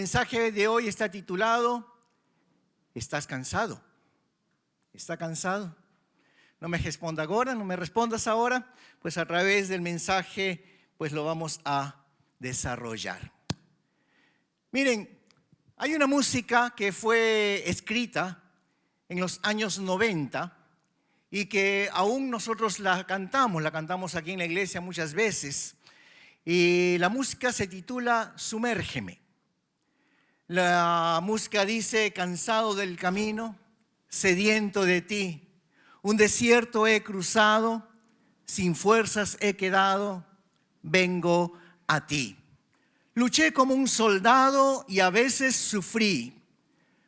mensaje de hoy está titulado ¿Estás cansado? ¿Está cansado? No me responda ahora, no me respondas ahora, pues a través del mensaje pues lo vamos a desarrollar. Miren, hay una música que fue escrita en los años 90 y que aún nosotros la cantamos aquí en la iglesia muchas veces. Y la música se titula Sumérgeme. La música dice: cansado del camino, sediento de ti, un desierto he cruzado, sin fuerzas he quedado, vengo a ti. Luché como un soldado y a veces sufrí,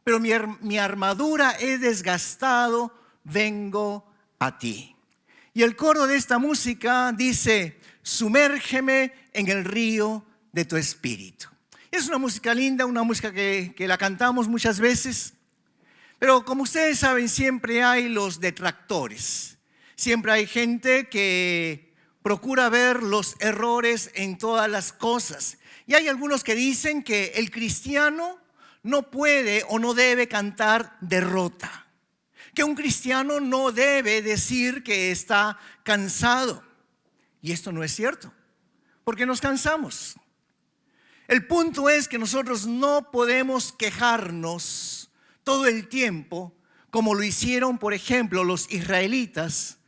pero mi armadura he desgastado, vengo a ti. Y el coro de esta música dice: sumérgeme en el río de tu espíritu. Es una música linda, una música que la cantamos muchas veces, pero como ustedes saben, siempre hay los detractores. Siempre hay gente que procura ver los errores en todas las cosas. Y hay algunos que dicen que el cristiano no puede o no debe cantar derrota. Que un cristiano no debe decir que está cansado. Y esto no es cierto, porque nos cansamos. El punto es que nosotros no podemos quejarnos todo el tiempo, como lo hicieron, por ejemplo, los israelitas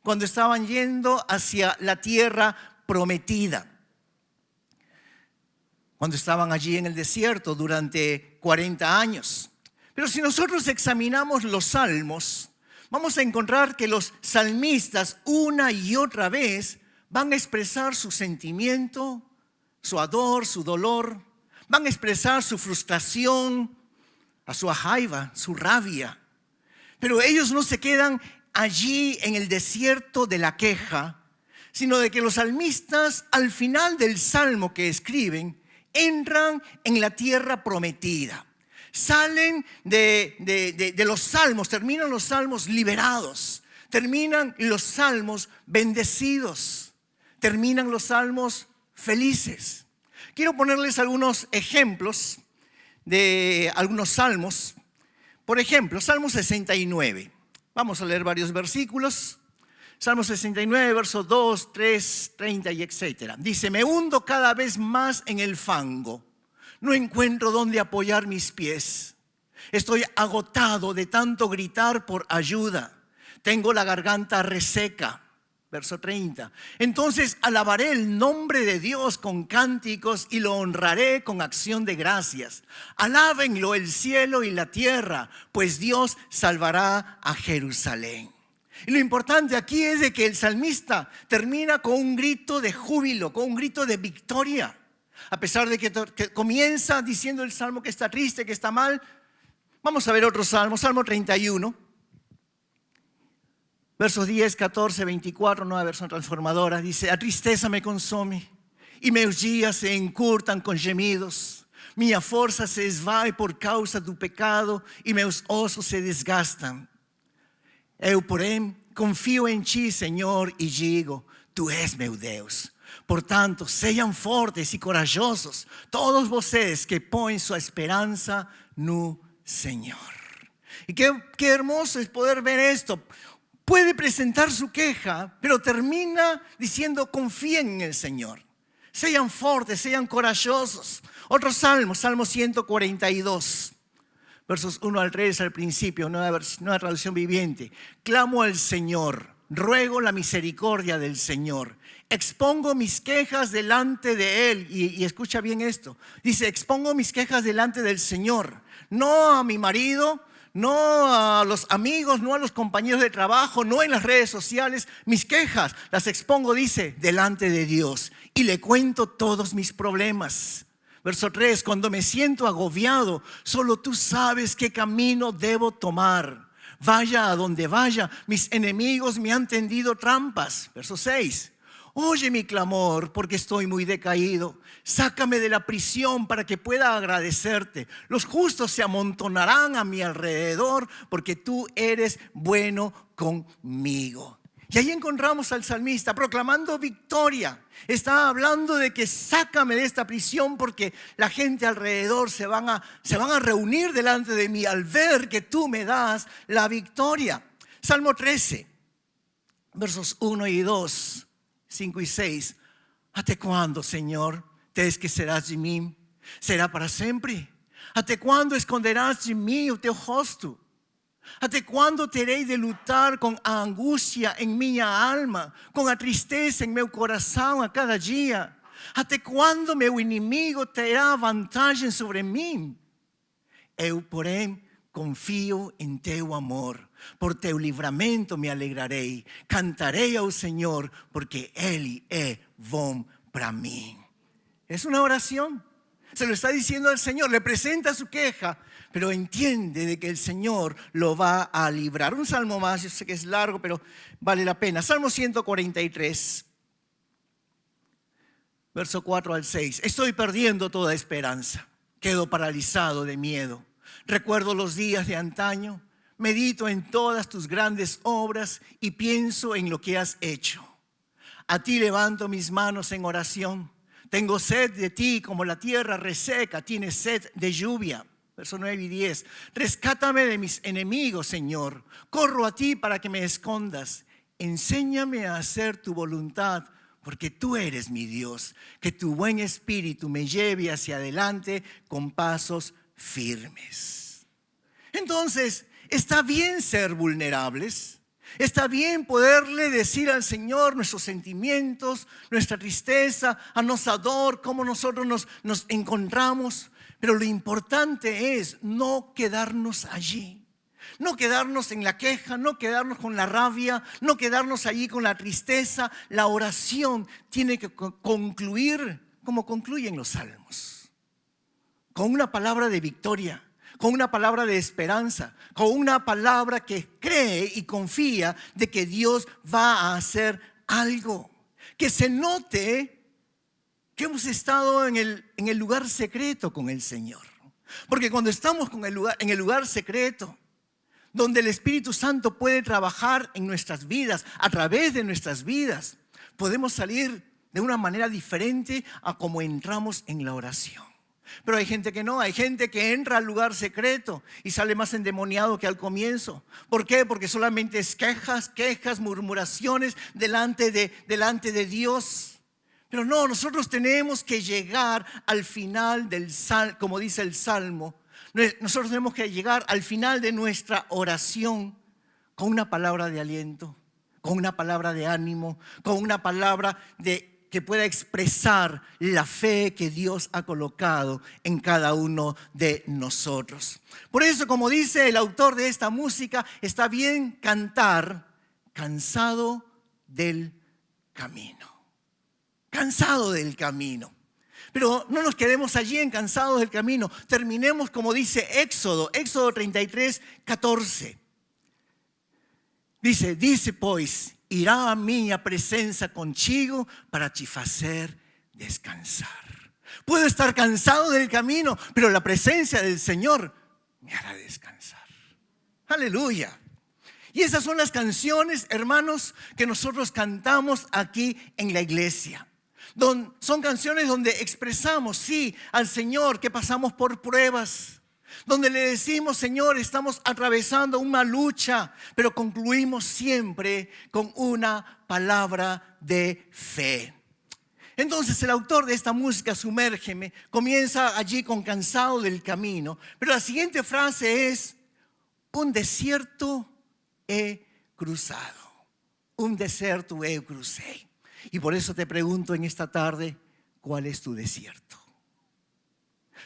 cuando estaban yendo hacia la tierra prometida. Cuando estaban allí en el desierto durante 40 años. Pero si nosotros examinamos los salmos, vamos a encontrar que los salmistas una y otra vez van a expresar su sentimiento, su ardor, su dolor. Van a expresar su frustración, a su jaiva, su rabia. Pero ellos no se quedan allí en el desierto de la queja, sino de que los salmistas al final del salmo que escriben entran en la tierra prometida. Salen de los salmos, terminan los salmos liberados, terminan los salmos bendecidos, terminan los salmos felices. Quiero ponerles algunos ejemplos de algunos salmos. Por ejemplo, Salmo 69. Vamos a leer varios versículos. Salmo 69, versos 2, 3, 30 y etcétera. Dice: me hundo cada vez más en el fango. No encuentro dónde apoyar mis pies. Estoy agotado de tanto gritar por ayuda. Tengo la garganta reseca. Verso 30. Entonces alabaré el nombre de Dios con cánticos y lo honraré con acción de gracias. Alábenlo el cielo y la tierra, pues Dios salvará a Jerusalén. Y lo importante aquí es de que el salmista termina con un grito de júbilo, con un grito de victoria. A pesar de que comienza diciendo el salmo que está triste, que está mal. Vamos a ver otro salmo, Salmo 31. Versos 10, 14, 24, nueva versión transformadora. Dice: a tristeza me consome y meus días se encurtan con gemidos. Minha força se esvai por causa do pecado y meus ossos se desgastan. Eu, porém, confío en ti, Señor, y digo: tú és meu Deus. Por tanto, sean fortes y corajosos todos vocês que ponen su esperanza no Señor. Y qué hermoso es poder ver esto. Puede presentar su queja, pero termina diciendo: confíen en el Señor. Sean fuertes, sean corajosos. Otro salmo, Salmo 142, versos 1 al 3 al principio, nueva traducción viviente. Clamo al Señor, ruego la misericordia del Señor. Expongo mis quejas delante de Él. Y escucha bien esto. Dice: expongo mis quejas delante del Señor. No a mi marido, no a los amigos, no a los compañeros de trabajo, no en las redes sociales. Mis quejas las expongo, dice, delante de Dios. Y le cuento todos mis problemas. Verso 3, cuando me siento agobiado, solo tú sabes qué camino debo tomar. Vaya a donde vaya, mis enemigos me han tendido trampas. Verso 6, oye mi clamor porque estoy muy decaído. Sácame de la prisión para que pueda agradecerte. Los justos se amontonarán a mi alrededor porque tú eres bueno conmigo. Y ahí encontramos al salmista proclamando victoria. Está hablando de que sácame de esta prisión porque la gente alrededor se van a reunir delante de mí al ver que tú me das la victoria. Salmo 13, versos 1 y 2, 5 y 6. ¿Hasta cuándo, Señor, te esquecerás de mí? ¿Será para siempre? ¿Hasta cuándo esconderás de mí o teu rosto? ¿Hasta cuándo terei de lutar com a angústia em minha alma, com a tristeza em meu coração a cada dia? ¿Hasta quando meu inimigo terá vantagem sobre mim? Eu, porém, confio em teu amor. Por teu livramento me alegrarei. Cantarei ao Senhor, porque Ele é bom para mim. Es una oración. Se lo está diciendo al Señor, le presenta su queja, pero entiende de que el Señor lo va a librar. Un salmo más, yo sé que es largo, pero vale la pena. Salmo 143, verso 4 al 6. Estoy perdiendo toda esperanza, quedo paralizado de miedo. Recuerdo los días de antaño, medito en todas tus grandes obras y pienso en lo que has hecho. A ti levanto mis manos en oración. Tengo sed de ti como la tierra reseca tiene sed de lluvia. Verso 9 y 10. Rescátame de mis enemigos, Señor. Corro a ti para que me escondas. Enséñame a hacer tu voluntad, porque tú eres mi Dios. Que tu buen espíritu me lleve hacia adelante con pasos firmes. Entonces, está bien ser vulnerables. Está bien poderle decir al Señor nuestros sentimientos, nuestra tristeza, a nuestra dor, cómo nosotros nos encontramos. Pero lo importante es no quedarnos allí. No quedarnos en la queja, no quedarnos con la rabia, no quedarnos allí con la tristeza. La oración tiene que concluir como concluyen los salmos. Con una palabra de victoria. Con una palabra de esperanza, con una palabra que cree y confía de que Dios va a hacer algo. Que se note que hemos estado en el lugar secreto con el Señor. Porque cuando estamos en el lugar secreto, donde el Espíritu Santo puede trabajar en nuestras vidas, a través de nuestras vidas, podemos salir de una manera diferente a como entramos en la oración. Pero hay gente que no, hay gente que entra al lugar secreto y sale más endemoniado que al comienzo. ¿Por qué? Porque solamente es quejas, murmuraciones delante de Dios. Pero no, nosotros tenemos que llegar al final del salmo, como dice el Salmo. Nosotros tenemos que llegar al final de nuestra oración con una palabra de aliento, con una palabra de ánimo, con una palabra que pueda expresar la fe que Dios ha colocado en cada uno de nosotros. Por eso, como dice el autor de esta música, está bien cantar cansado del camino. Cansado del camino. Pero no nos quedemos allí en cansados del camino. Terminemos como dice Éxodo 33, 14. Dice pues, irá a minha presença contigo para te fazer descansar. Puedo estar cansado del camino, pero la presencia del Señor me hará descansar. Aleluya. Y esas son las canciones, hermanos, que nosotros cantamos aquí en la iglesia. Son canciones donde expresamos, sí, al Señor que pasamos por pruebas. Donde le decimos, Señor, estamos atravesando una lucha, pero concluimos siempre con una palabra de fe. Entonces el autor de esta música, Sumérgeme, comienza allí con cansado del camino. Pero la siguiente frase es, un desierto he cruzado. Un desierto he crucé. Y por eso te pregunto en esta tarde, ¿cuál es tu desierto?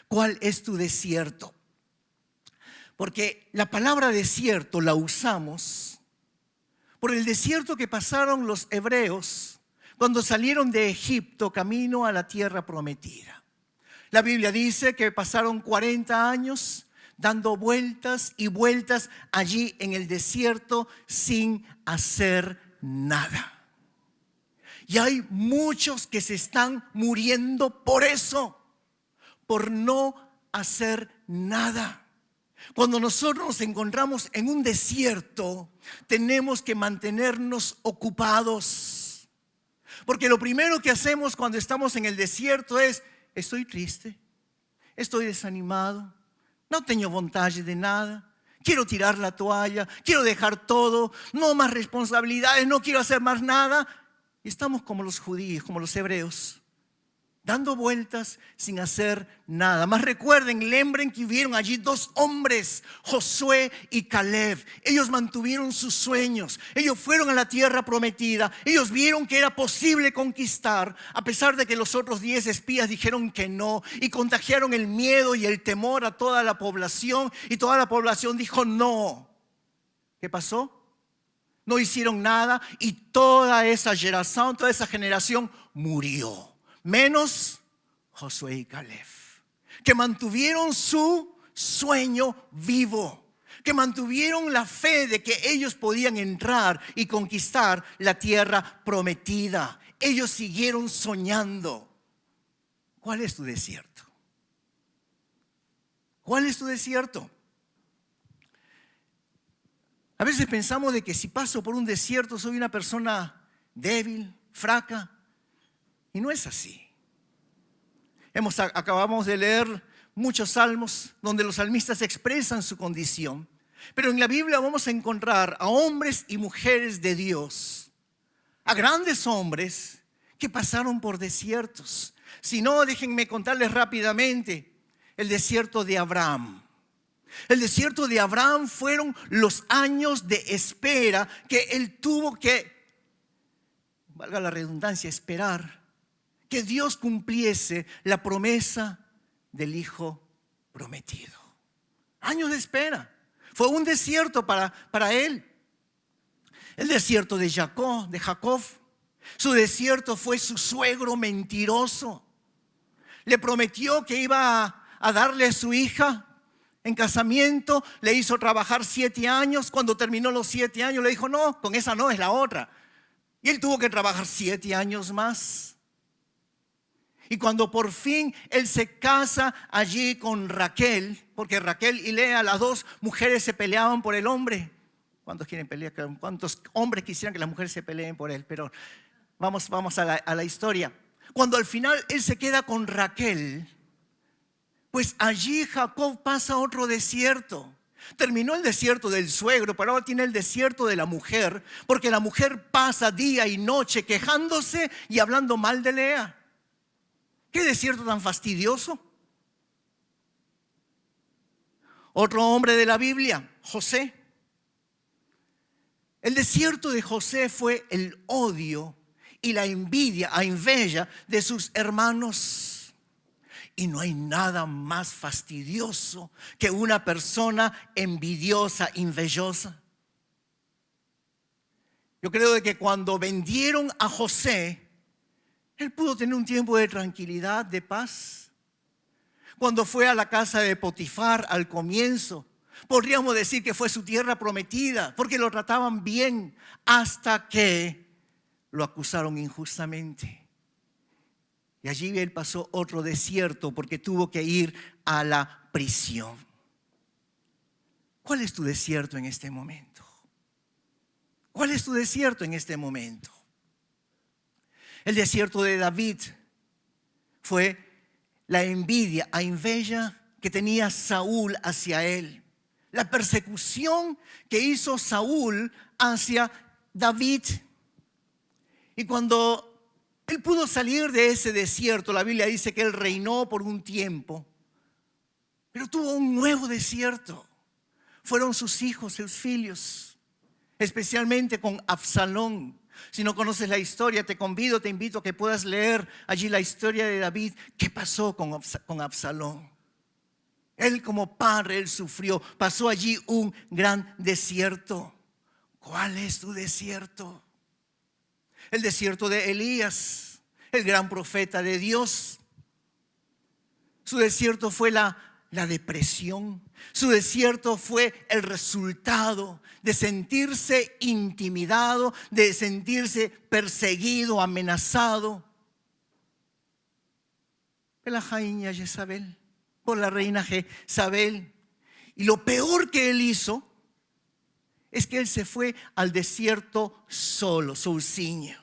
¿Cuál es tu desierto? Porque la palabra desierto la usamos por el desierto que pasaron los hebreos cuando salieron de Egipto camino a la tierra prometida. La Biblia dice que pasaron 40 años dando vueltas y vueltas allí en el desierto sin hacer nada. Y hay muchos que se están muriendo por eso, por no hacer nada. Cuando nosotros nos encontramos en un desierto, tenemos que mantenernos ocupados. Porque lo primero que hacemos cuando estamos en el desierto es: estoy triste, estoy desanimado, no tengo vontade de nada, quiero tirar la toalla, quiero dejar todo, no más responsabilidades, no quiero hacer más nada. Y estamos como los judíos, como los hebreos, dando vueltas sin hacer nada. Mas recuerden, lembren que hubieron allí dos hombres, Josué y Caleb. Ellos mantuvieron sus sueños. Ellos fueron a la tierra prometida. Ellos vieron que era posible conquistar, a pesar de que los otros 10 espías dijeron que no, y contagiaron el miedo y el temor a toda la población, y toda la población dijo no. ¿Qué pasó? No hicieron nada, y toda esa generación murió. Menos Josué y Caleb, que mantuvieron su sueño vivo, que mantuvieron la fe de que ellos podían entrar y conquistar la tierra prometida. Ellos siguieron soñando. ¿Cuál es tu desierto? ¿Cuál es tu desierto? A veces pensamos de que si paso por un desierto soy una persona débil, fraca. Y no es así. Acabamos de leer muchos salmos donde los salmistas expresan su condición. Pero en la Biblia vamos a encontrar a hombres y mujeres de Dios, a grandes hombres que pasaron por desiertos. Si no, déjenme contarles rápidamente el desierto de Abraham. El desierto de Abraham fueron los años de espera que él tuvo que, valga la redundancia, esperar que Dios cumpliese la promesa del Hijo prometido. Años de espera. Fue un desierto para él. El desierto de Jacob. Su desierto fue su suegro mentiroso. Le prometió que iba a darle a su hija en casamiento. Le hizo trabajar 7 años. Cuando terminó los 7 años le dijo: no, con esa no, es la otra. Y él tuvo que trabajar 7 años más. Y cuando por fin él se casa allí con Raquel, porque Raquel y Lea, las dos mujeres, se peleaban por el hombre. ¿Cuántos quieren pelear? ¿Cuántos hombres quisieran que las mujeres se peleen por él? Pero vamos a la historia. Cuando al final él se queda con Raquel, pues allí Jacob pasa otro desierto. Terminó el desierto del suegro, pero ahora tiene el desierto de la mujer, porque la mujer pasa día y noche quejándose y hablando mal de Lea. ¿Qué desierto tan fastidioso? Otro hombre de la Biblia, José. El desierto de José fue el odio y la envidia de sus hermanos. Y no hay nada más fastidioso que una persona envidiosa, envidiosa. Yo creo de que cuando vendieron a José, él pudo tener un tiempo de tranquilidad, de paz. Cuando fue a la casa de Potifar al comienzo, podríamos decir que fue su tierra prometida, porque lo trataban bien, hasta que lo acusaron injustamente. Y allí él pasó otro desierto porque tuvo que ir a la prisión. ¿Cuál es tu desierto en este momento? ¿Cuál es tu desierto en este momento? El desierto de David fue la envidia que tenía Saúl hacia él. La persecución que hizo Saúl hacia David. Y cuando él pudo salir de ese desierto, la Biblia dice que él reinó por un tiempo, pero tuvo un nuevo desierto. Fueron sus hijos, sus hijos, especialmente con Absalón. Si no conoces la historia, te invito a que puedas leer allí la historia de David. ¿Qué pasó con Absalón? Él como padre, él sufrió, pasó allí un gran desierto. ¿Cuál es tu desierto? El desierto de Elías, el gran profeta de Dios. Su desierto fue la depresión. Su desierto fue el resultado de sentirse intimidado, de sentirse perseguido, amenazado por la reina Jezabel. Y lo peor que él hizo es que él se fue al desierto solo, solzinho.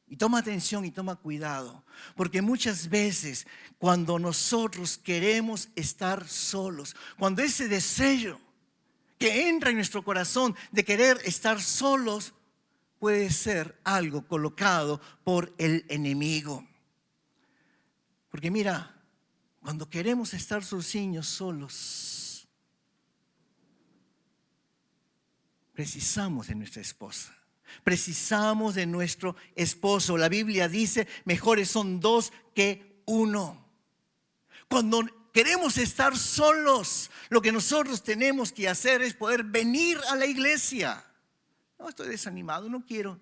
Y toma atención y toma cuidado, porque muchas veces cuando nosotros queremos estar solos, cuando ese deseo que entra en nuestro corazón de querer estar solos, puede ser algo colocado por el enemigo. Porque mira, cuando queremos estar solos, precisamos de nuestra esposa. Precisamos de nuestro esposo. La Biblia dice, mejores son dos que uno. Cuando queremos estar solos, lo que nosotros tenemos que hacer es poder venir a la iglesia. No, estoy desanimado, no quiero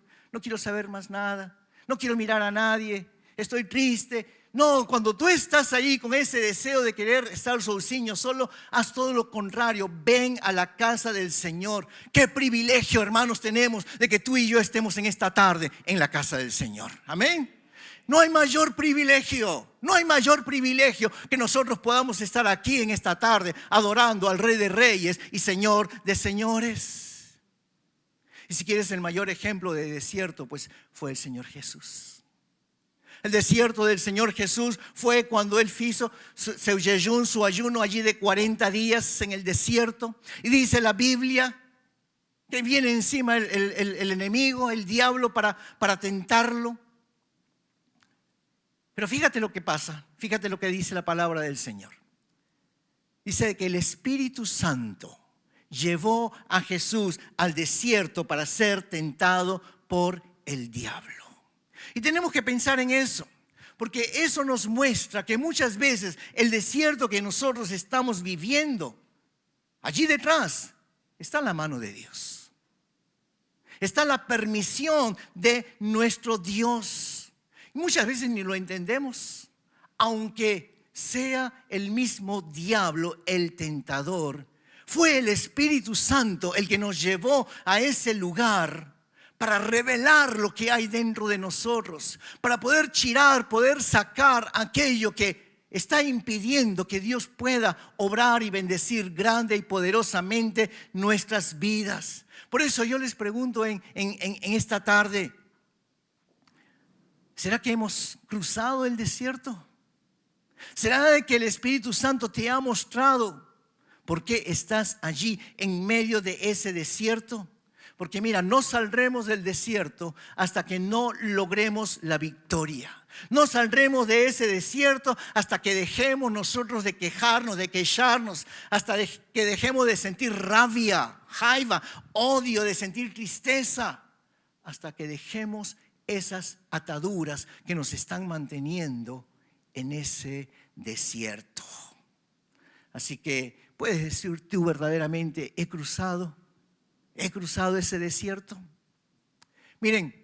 saber más nada. No quiero mirar a nadie, estoy triste. No, cuando tú estás ahí con ese deseo de querer estar solzinho, solo, haz todo lo contrario. Ven a la casa del Señor. Qué privilegio, hermanos, tenemos de que tú y yo estemos en esta tarde en la casa del Señor. Amén. No hay mayor privilegio que nosotros podamos estar aquí en esta tarde adorando al Rey de Reyes y Señor de Señores. Y si quieres el mayor ejemplo de desierto, pues fue el Señor Jesús. El desierto del Señor Jesús fue cuando Él hizo su ayuno allí de 40 días en el desierto. Y dice la Biblia que viene encima el enemigo, el diablo, para tentarlo. Pero fíjate lo que pasa, fíjate lo que dice la palabra del Señor. Dice que el Espíritu Santo llevó a Jesús al desierto para ser tentado por el diablo. Y tenemos que pensar en eso, porque eso nos muestra que muchas veces el desierto que nosotros estamos viviendo, allí detrás está la mano de Dios. Está la permisión de nuestro Dios. Muchas veces ni lo entendemos, aunque sea el mismo diablo el tentador. Fue el Espíritu Santo el que nos llevó a ese lugar para revelar lo que hay dentro de nosotros, para poder poder sacar aquello que está impidiendo que Dios pueda obrar y bendecir grande y poderosamente nuestras vidas. Por eso yo les pregunto en esta tarde, ¿será que hemos cruzado el desierto? ¿Será que el Espíritu Santo te ha mostrado por qué estás allí en medio de ese desierto? Porque mira, no saldremos del desierto hasta que no logremos la victoria. No saldremos de ese desierto hasta que dejemos nosotros de quejarnos, de quejarnos, hasta que dejemos de sentir rabia, raiva, odio, de sentir tristeza, hasta que dejemos esas ataduras que nos están manteniendo en ese desierto. Así que puedes decir tú verdaderamente, he cruzado ese desierto. Miren,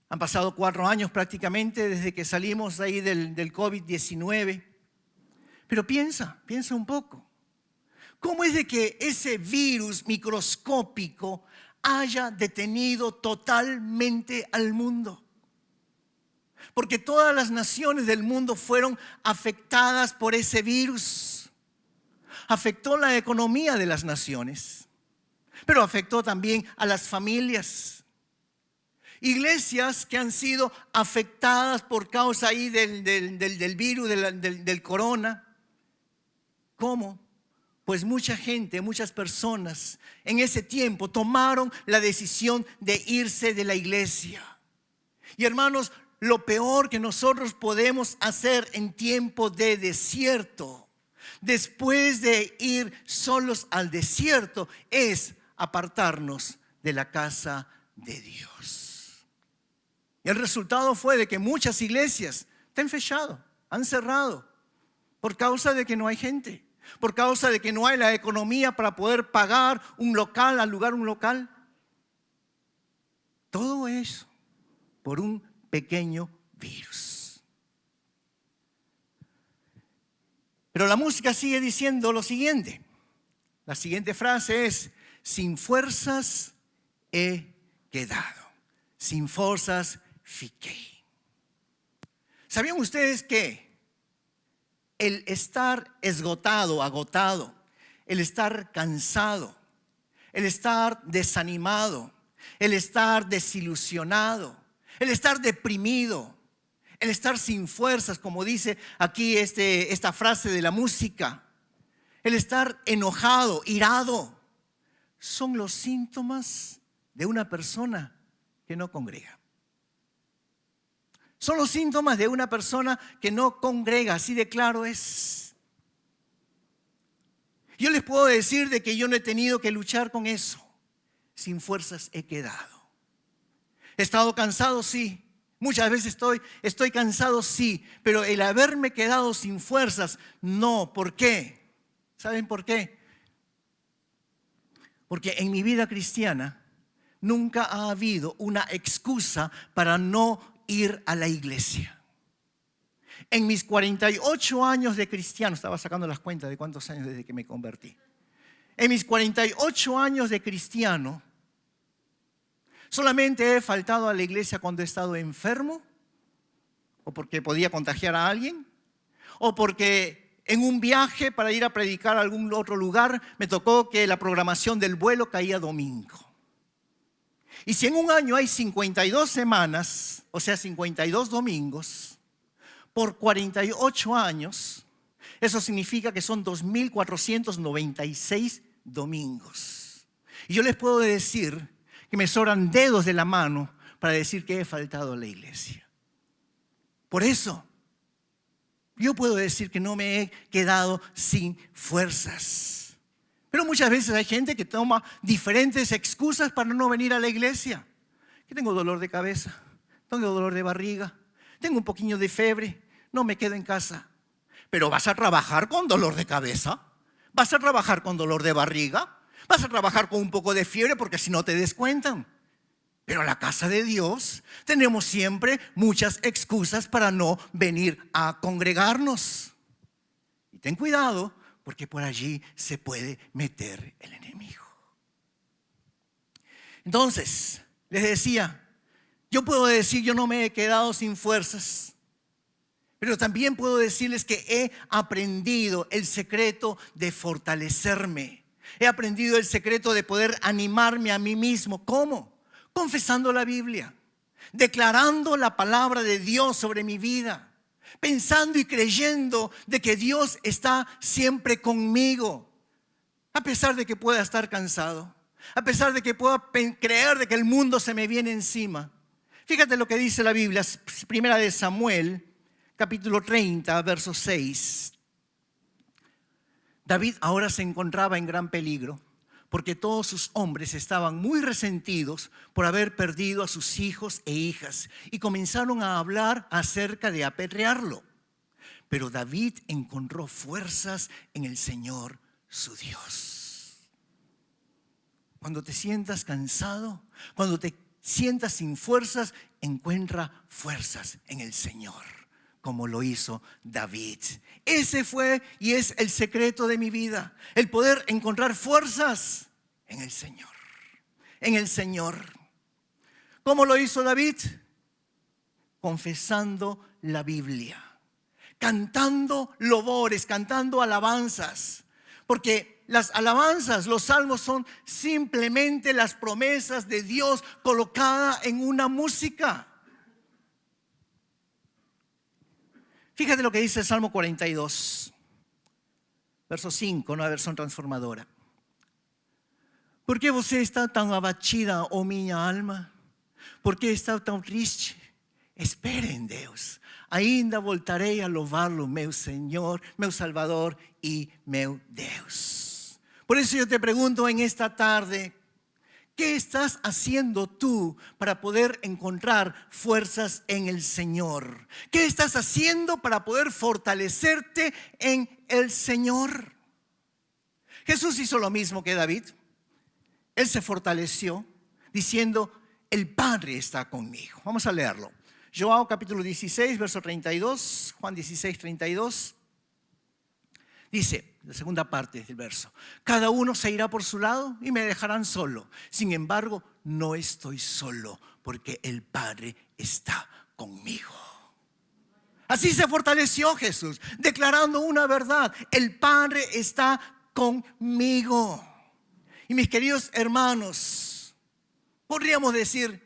han pasado 4 años prácticamente desde que salimos ahí del COVID-19. Pero piensa un poco. ¿Cómo es de que ese virus microscópico haya detenido totalmente al mundo? Porque todas las naciones del mundo fueron afectadas por ese virus. Afectó la economía de las naciones, pero afectó también a las familias. Iglesias que han sido afectadas por causa ahí del virus, del corona. ¿Cómo? Pues mucha gente, muchas personas en ese tiempo tomaron la decisión de irse de la iglesia. Y hermanos, lo peor que nosotros podemos hacer en tiempo de desierto, después de ir solos al desierto, es apartarnos de la casa de Dios. Y el resultado fue de que muchas iglesias han fechado, han cerrado, por causa de que no hay gente, por causa de que no hay la economía para poder pagar un local, alugar un local. Todo eso por un pequeño virus. Pero la música sigue diciendo lo siguiente. La siguiente frase es: sin fuerzas he quedado, sin fuerzas fiquei. ¿Sabían ustedes que el estar esgotado, agotado, el estar cansado, el estar desanimado, el estar desilusionado, el estar deprimido, el estar sin fuerzas, como dice aquí esta frase de la música, el estar enojado, irado, son los síntomas de una persona que no congrega. Son los síntomas de una persona que no congrega, así de claro es. Yo les puedo decir de que yo no he tenido que luchar con eso. Sin fuerzas he quedado. He estado cansado, sí. Muchas veces estoy cansado, sí. Pero el haberme quedado sin fuerzas, no. ¿Por qué? ¿Saben por qué? Porque en mi vida cristiana nunca ha habido una excusa para no ir a la iglesia. En mis 48 años de cristiano, estaba sacando las cuentas de cuántos años desde que me convertí. En mis 48 años de cristiano, solamente he faltado a la iglesia cuando he estado enfermo, o porque podía contagiar a alguien, o porque en un viaje para ir a predicar a algún otro lugar me tocó que la programación del vuelo caía domingo. Y si en un año hay 52 semanas, o sea 52 domingos, por 48 años, eso significa que son 2.496 domingos. Y yo les puedo decir que me sobran dedos de la mano para decir que he faltado a la iglesia. Por eso, yo puedo decir que no me he quedado sin fuerzas. Pero muchas veces hay gente que toma diferentes excusas para no venir a la iglesia. Que tengo dolor de cabeza, tengo dolor de barriga, tengo un poquillo de fiebre, no me quedo en casa. Pero ¿vas a trabajar con dolor de cabeza? ¿Vas a trabajar con dolor de barriga? ¿Vas a trabajar con un poco de fiebre porque si no te descuentan? Pero en la casa de Dios tenemos siempre muchas excusas para no venir a congregarnos. Y ten cuidado porque por allí se puede meter el enemigo. Entonces, les decía, yo puedo decir yo no me he quedado sin fuerzas. Pero también puedo decirles que he aprendido el secreto de fortalecerme. He aprendido el secreto de poder animarme a mí mismo. ¿Cómo? Confesando la Biblia, declarando la palabra de Dios sobre mi vida, pensando y creyendo de que Dios está siempre conmigo, a pesar de que pueda estar cansado, a pesar de que pueda creer de que el mundo se me viene encima. Fíjate lo que dice la Biblia, primera de Samuel, capítulo 30, verso 6. David ahora se encontraba en gran peligro porque todos sus hombres estaban muy resentidos por haber perdido a sus hijos e hijas y comenzaron a hablar acerca de apedrearlo. Pero David encontró fuerzas en el Señor su Dios. Cuando te sientas cansado, cuando te sientas sin fuerzas, encuentra fuerzas en el Señor, como lo hizo David. Ese fue y es el secreto de mi vida, el poder encontrar fuerzas en el Señor. En el Señor. ¿Cómo lo hizo David? Confesando la Biblia, cantando loores, cantando alabanzas, porque las alabanzas, los salmos son simplemente las promesas de Dios colocadas en una música. Fíjate lo que dice el Salmo 42, verso 5, una versión transformadora. ¿Por qué você está tan abatida, oh minha alma? ¿Por qué está tan triste? Espere en Deus. Ainda voltarei a louvar-lo, meu Senhor, meu Salvador y meu Deus. Por eso yo te pregunto en esta tarde, ¿qué estás haciendo tú para poder encontrar fuerzas en el Señor? ¿Qué estás haciendo para poder fortalecerte en el Señor? Jesús hizo lo mismo que David. Él se fortaleció diciendo, el Padre está conmigo. Vamos a leerlo. João capítulo 16, verso 32, Juan 16, 32. Dice, la segunda parte del verso, cada uno se irá por su lado y me dejarán solo. Sin embargo, no estoy solo porque el Padre está conmigo. Así se fortaleció Jesús, declarando una verdad: el Padre está conmigo. Y mis queridos hermanos, podríamos decir: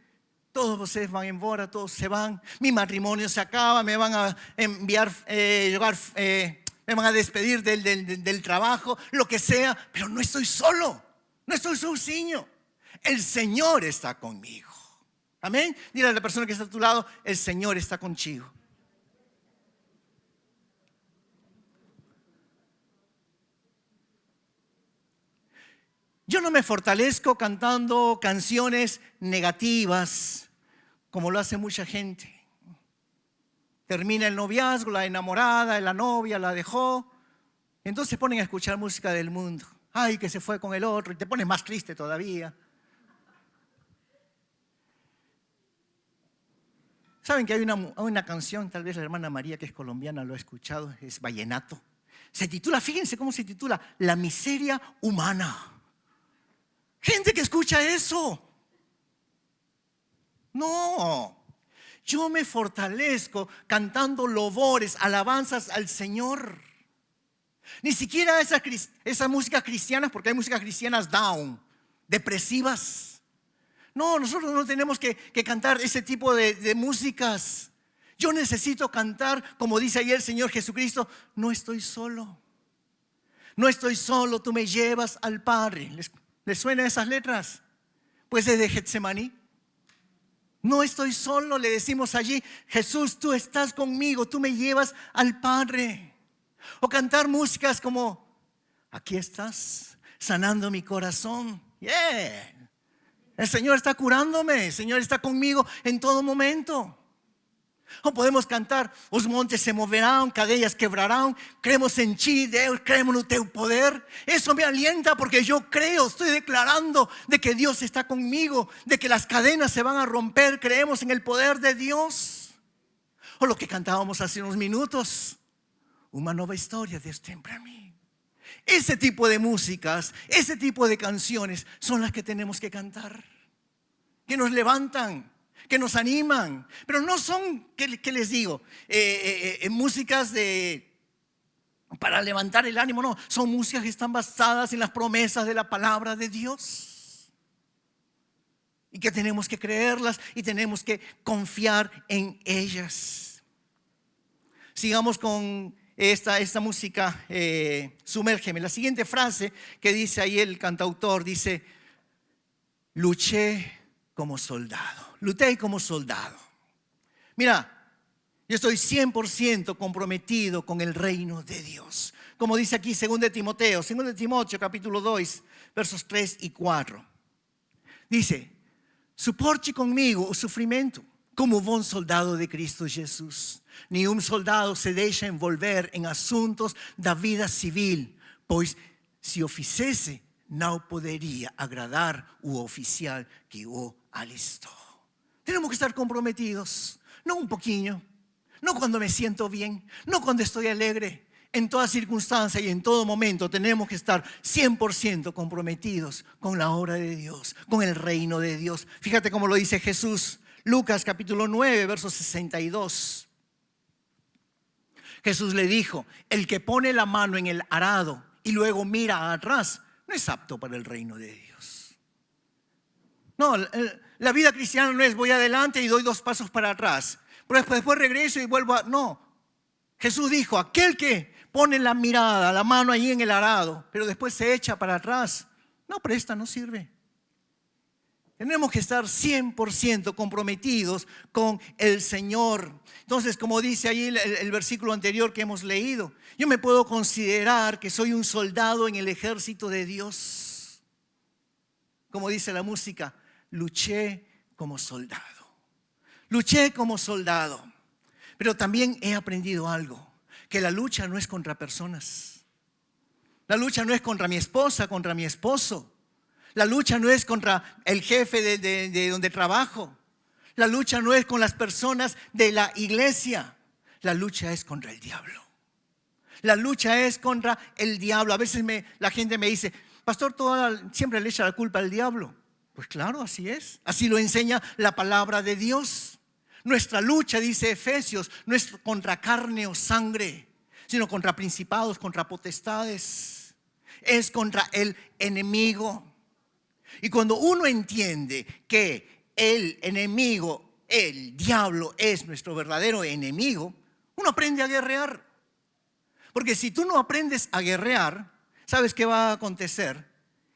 todos ustedes van embora, todos se van, mi matrimonio se acaba, me van a enviar, me van a despedir del trabajo, lo que sea, pero no estoy solo, no estoy sozinho. El Señor está conmigo. Amén. Dile a la persona que está a tu lado: el Señor está contigo. Yo no me fortalezco cantando canciones negativas como lo hace mucha gente. Termina el noviazgo, la enamorada, la novia la dejó, entonces se ponen a escuchar música del mundo. Ay, que se fue con el otro, y te pones más triste todavía. ¿Saben que hay una canción, tal vez la hermana María, que es colombiana, lo ha escuchado, es vallenato? Se titula, fíjense cómo se titula: La miseria humana. Gente que escucha eso. No, yo me fortalezco cantando louvores, alabanzas al Señor. Ni siquiera esas músicas cristianas, porque hay músicas cristianas down, depresivas. No, nosotros no tenemos que cantar ese tipo de músicas. Yo necesito cantar, como dice ahí el Señor Jesucristo: no estoy solo. No estoy solo, tú me llevas al Padre. ¿Les suenan esas letras? Pues es de Getsemaní. No estoy solo, le decimos allí: Jesús, tú estás conmigo, tú me llevas al Padre. O cantar músicas como: aquí estás, sanando mi corazón. Yeah. El Señor está curándome, el Señor está conmigo en todo momento. O podemos cantar: os montes se moverán, cadenas quebrarán, creemos en ti, Deus, creemos en tu poder. Eso me alienta porque yo creo, estoy declarando de que Dios está conmigo, de que las cadenas se van a romper, creemos en el poder de Dios. O lo que cantábamos hace unos minutos: una nueva historia Dios tiene para mí. Ese tipo de músicas, ese tipo de canciones son las que tenemos que cantar, que nos levantan, que nos animan, pero no son, ¿qué les digo? Músicas para levantar el ánimo, no, son músicas que están basadas en las promesas de la palabra de Dios y que tenemos que creerlas y tenemos que confiar en ellas. Sigamos con esta música, sumérgeme. La siguiente frase que dice ahí el cantautor dice: luché como soldado. Luché como soldado. Mira, yo estoy 100% comprometido con el reino de Dios. Como dice aquí 2 Timoteo capítulo 2, versos 3 y 4. Dice: suporte comigo o sufrimiento como buen soldado de Cristo Jesús. Ni un soldado se deja envolver en asuntos da vida civil, pues si o fizesse, no podría agradar o oficial que o alistó. Tenemos que estar comprometidos, no un poquillo, no cuando me siento bien, no cuando estoy alegre. En toda circunstancia y en todo momento tenemos que estar 100% comprometidos con la obra de Dios, con el reino de Dios. Fíjate cómo lo dice Jesús, Lucas capítulo 9, verso 62. Jesús le dijo: el que pone la mano en el arado y luego mira atrás no es apto para el reino de Dios. No, la vida cristiana no es voy adelante y doy 2 pasos para atrás, pero después regreso y vuelvo a... No, Jesús dijo: aquel que pone la mirada, la mano ahí en el arado, pero después se echa para atrás, no presta, no sirve. Tenemos que estar 100% comprometidos con el Señor. Entonces, como dice ahí el versículo anterior que hemos leído, yo me puedo considerar que soy un soldado en el ejército de Dios. Como dice la música: luché como soldado. Luché como soldado. Pero también he aprendido algo: que la lucha no es contra personas. La lucha no es contra mi esposa, contra mi esposo. La lucha no es contra el jefe de donde trabajo. La lucha no es con las personas de la iglesia. La lucha es contra el diablo. La lucha es contra el diablo. A veces la gente me dice: pastor, siempre le echa la culpa al diablo. Pues claro, así es. Así lo enseña la palabra de Dios. Nuestra lucha, dice Efesios, no es contra carne o sangre, sino contra principados, contra potestades. Es contra el enemigo. Y cuando uno entiende que el enemigo, el diablo, es nuestro verdadero enemigo, uno aprende a guerrear. Porque si tú no aprendes a guerrear, ¿sabes qué va a acontecer?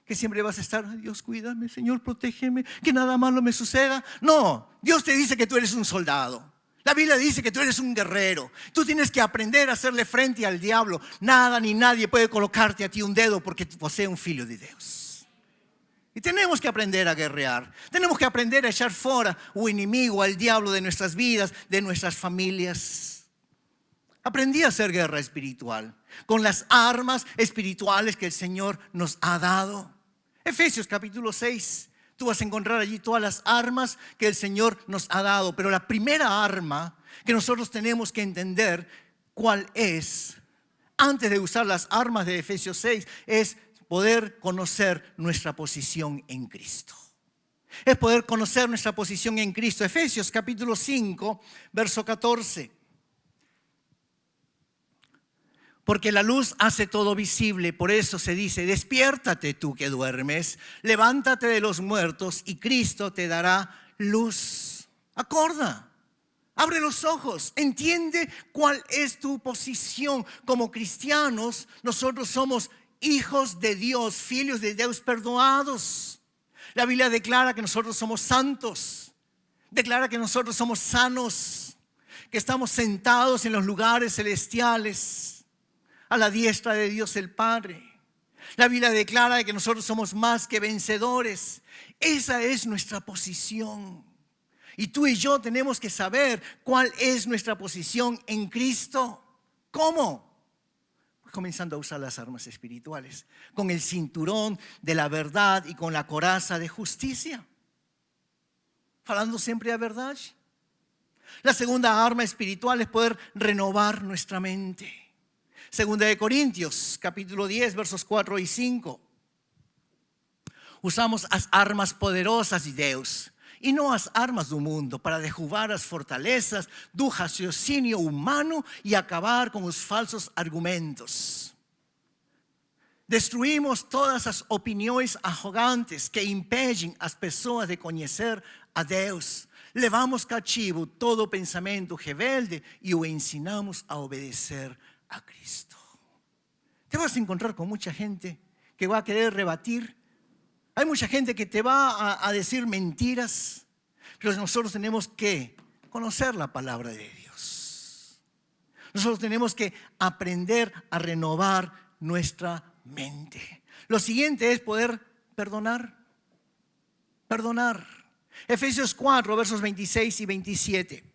Que siempre vas a estar, Dios, cuídame, Señor, protégeme, que nada malo me suceda. No, Dios te dice que tú eres un soldado. La Biblia dice que tú eres un guerrero. Tú tienes que aprender a hacerle frente al diablo. Nada ni nadie puede colocarte a ti un dedo porque posee un filho de Dios. Y tenemos que aprender a guerrear. Tenemos que aprender a echar fuera o enemigo al diablo de nuestras vidas, de nuestras familias. Aprendí a hacer guerra espiritual con las armas espirituales que el Señor nos ha dado. Efesios capítulo 6. Tú vas a encontrar allí todas las armas que el Señor nos ha dado. Pero la primera arma que nosotros tenemos que entender cuál es, antes de usar las armas de Efesios 6, es poder conocer nuestra posición en Cristo. Es poder conocer nuestra posición en Cristo. Efesios capítulo 5, verso 14. Porque la luz hace todo visible, por eso se dice, despiértate tú que duermes, levántate de los muertos y Cristo te dará luz. Acorda, abre los ojos, entiende cuál es tu posición. Como cristianos, nosotros somos hijos de Dios, filhos de Dios perdonados. La Biblia declara que nosotros somos santos, declara que nosotros somos sanos, que estamos sentados en los lugares celestiales, a la diestra de Dios el Padre. La Biblia declara que nosotros somos más que vencedores. Esa es nuestra posición. Y tú y yo tenemos que saber cuál es nuestra posición en Cristo. ¿Cómo? Pues comenzando a usar las armas espirituales, con el cinturón de la verdad y con la coraza de justicia. Hablando siempre de verdad. La segunda arma espiritual es poder renovar nuestra mente. Segunda de Corintios, capítulo 10, versos 4 y 5. Usamos as armas poderosas de Deus e não as armas do mundo para derrubar as fortalezas do raciocínio humano e acabar com os falsos argumentos. Destruímos todas as opiniões arrogantes que impedem as pessoas de conhecer a Deus. Levamos cativo todo pensamento rebelde e o ensinamos a obedecer a Cristo. Te vas a encontrar con mucha gente que va a querer rebatir. Hay mucha gente que te va a decir mentiras. Pero nosotros tenemos que conocer la palabra de Dios. Nosotros tenemos que aprender a renovar nuestra mente. Lo siguiente es poder perdonar. Perdonar. Efesios 4, versos 26 y 27.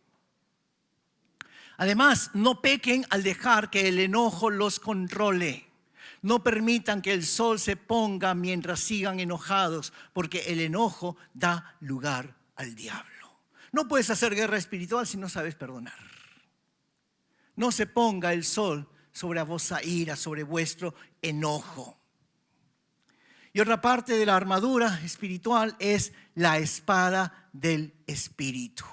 Además, no pequen al dejar que el enojo los controle. No permitan que el sol se ponga mientras sigan enojados, porque el enojo da lugar al diablo. No puedes hacer guerra espiritual si no sabes perdonar. No se ponga el sol sobre vuestra ira, sobre vuestro enojo. Y otra parte de la armadura espiritual es la espada del Espíritu.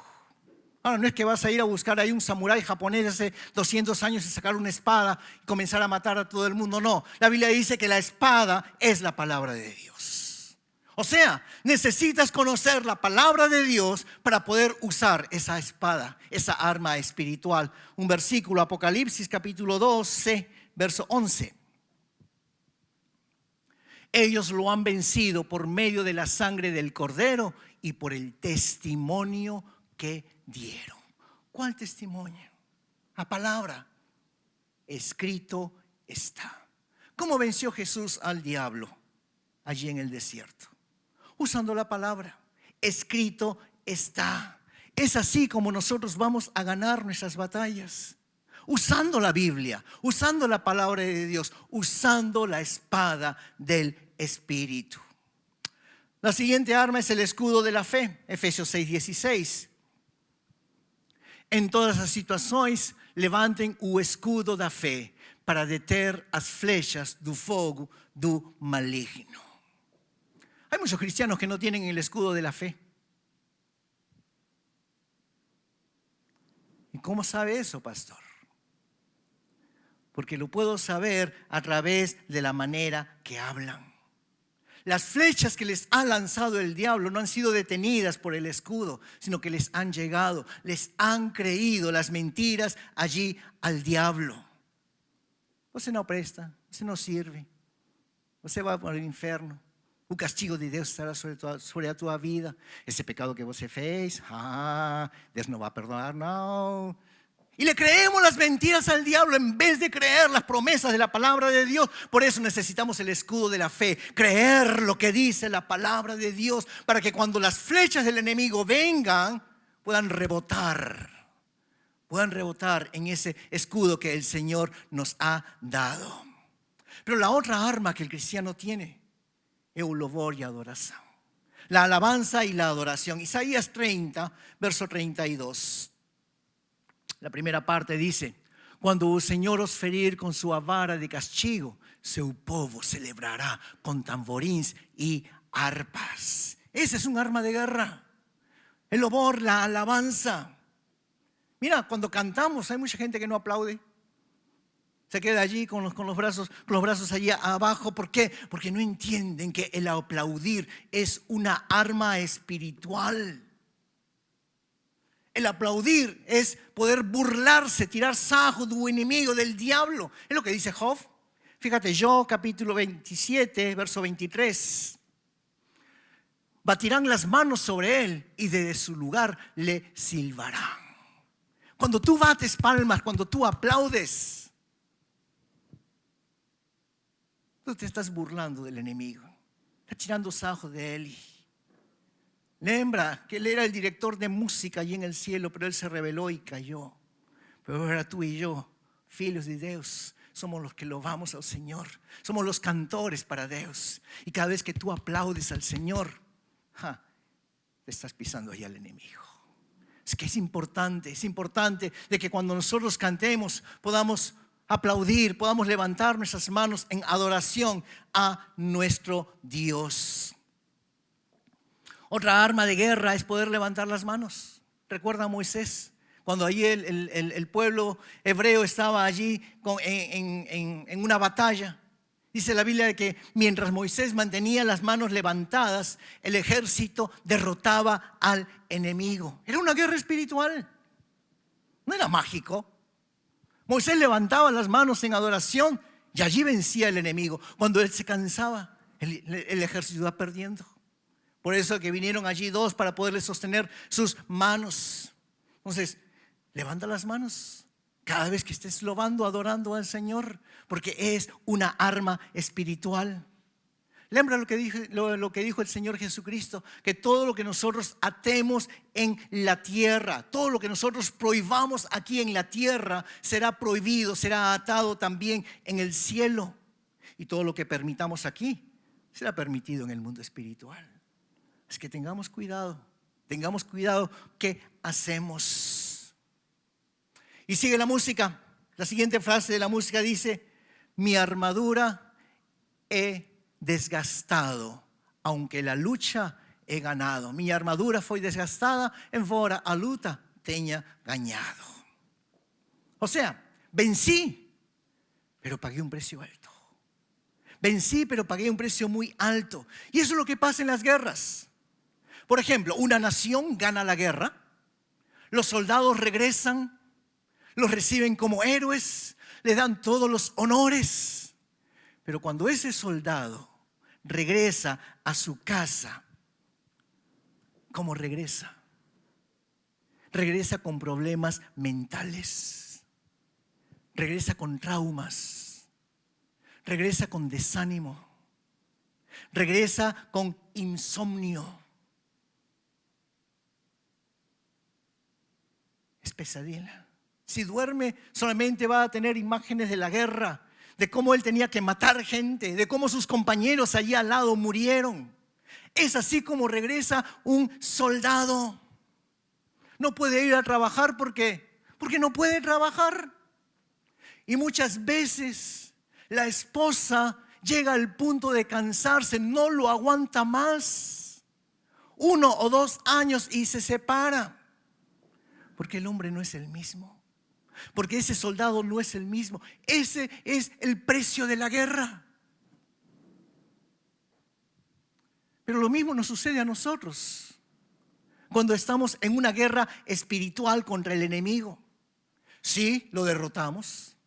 Ahora, no es que vas a ir a buscar ahí un samurái japonés hace 200 años y sacar una espada y comenzar a matar a todo el mundo. No, la Biblia dice que la espada es la palabra de Dios. O sea, necesitas conocer la palabra de Dios para poder usar esa espada, esa arma espiritual. Un versículo, Apocalipsis capítulo 12, verso 11. Ellos lo han vencido por medio de la sangre del Cordero y por el testimonio que dieron. ¿Cuál testimonio? La palabra. Escrito está. ¿Cómo venció Jesús al diablo allí en el desierto? Usando la palabra. Escrito está. Es así como nosotros vamos a ganar nuestras batallas. Usando la Biblia, usando la palabra de Dios, usando la espada del Espíritu. La siguiente arma es el escudo de la fe. Efesios 6:16. Em todas as situações, levantem o escudo da fé para deter as flechas do fogo do maligno. Hay muchos cristianos que no tienen el escudo de la fe. ¿Y cómo sabe eso, pastor? Porque lo puedo saber a través de la manera que hablan. Las flechas que les ha lanzado el diablo no han sido detenidas por el escudo, sino que les han llegado, les han creído las mentiras allí al diablo. Você não presta, você não sirve, você vai para o inferno. O castigo de Deus estará sobre a tua vida. Esse pecado que você fez, Deus não vai perdonar, não. Y le creemos las mentiras al diablo en vez de creer las promesas de la palabra de Dios. Por eso necesitamos el escudo de la fe, creer lo que dice la palabra de Dios, para que cuando las flechas del enemigo vengan, puedan rebotar en ese escudo que el Señor nos ha dado. Pero la otra arma que el cristiano tiene es el louvor y adoración, la alabanza y la adoración. Isaías 30, verso 32. La primera parte dice: cuando o Senhor os ferir com sua vara de castigo, seu povo celebrará con tamborins y arpas. Ese es un arma de guerra. El louvor, la alabanza. Mira, cuando cantamos hay mucha gente que no aplaude. Se queda allí con los brazos allí abajo. ¿Por qué? Porque no entienden que el aplaudir es una arma espiritual. El aplaudir es poder burlarse, tirar sajo de un enemigo, del diablo. Es lo que dice Job. Fíjate, Job capítulo 27, verso 23. Batirán las manos sobre él y desde su lugar le silbarán. Cuando tú bates palmas, cuando tú aplaudes, tú te estás burlando del enemigo. Estás tirando sajo de él. Lembra que él era el director de música allí en el cielo, pero él se rebeló y cayó. Pero ahora tú y yo, filhos de Dios, somos los que louvamos al Señor. Somos los cantores para Dios. Y cada vez que tú aplaudes al Señor, te estás pisando ahí al enemigo. Es que es importante de que cuando nosotros cantemos podamos aplaudir, podamos levantar nuestras manos en adoración a nuestro Dios. Otra arma de guerra es poder levantar las manos. Recuerda a Moisés, cuando allí el pueblo hebreo estaba allí en una batalla. Dice la Biblia que mientras Moisés mantenía las manos levantadas, el ejército derrotaba al enemigo. Era una guerra espiritual, no era mágico. Moisés levantaba las manos en adoración y allí vencía el enemigo. Cuando él se cansaba, el ejército iba perdiendo. Por eso que vinieron allí dos para poderle sostener sus manos. Entonces, levanta las manos cada vez que estés louvando, adorando al Señor, porque es una arma espiritual. Lembra lo que dijo el Señor Jesucristo, que todo lo que nosotros atemos en la tierra, todo lo que nosotros prohibamos aquí en la tierra, será prohibido, será atado también en el cielo. Y todo lo que permitamos aquí, será permitido en el mundo espiritual. Es que tengamos cuidado qué hacemos. Y sigue la música. La siguiente frase de la música dice: mi armadura he desgastado, aunque la lucha he ganado. Mi armadura foi desgastada, embora a luta tenha ganhado. O sea, vencí, pero pagué un precio alto. Vencí, pero pagué un precio muy alto. Y eso es lo que pasa en las guerras. Por ejemplo, una nación gana la guerra, los soldados regresan, los reciben como héroes, le dan todos los honores. Pero cuando ese soldado regresa a su casa, ¿cómo regresa? Regresa con problemas mentales, regresa con traumas, regresa con desánimo, regresa con insomnio. Es pesadilla. Si duerme, solamente va a tener imágenes de la guerra, de cómo él tenía que matar gente, de cómo sus compañeros allí al lado murieron. Es así como regresa un soldado. No puede ir a trabajar porque no puede trabajar. Y muchas veces la esposa llega al punto de cansarse, no lo aguanta más. 1 o 2 años y se separa. Porque el hombre no es el mismo. Porque ese soldado no es el mismo. Ese es el precio de la guerra. Pero lo mismo nos sucede a nosotros cuando estamos en una guerra espiritual contra el enemigo. Sí, lo derrotamos.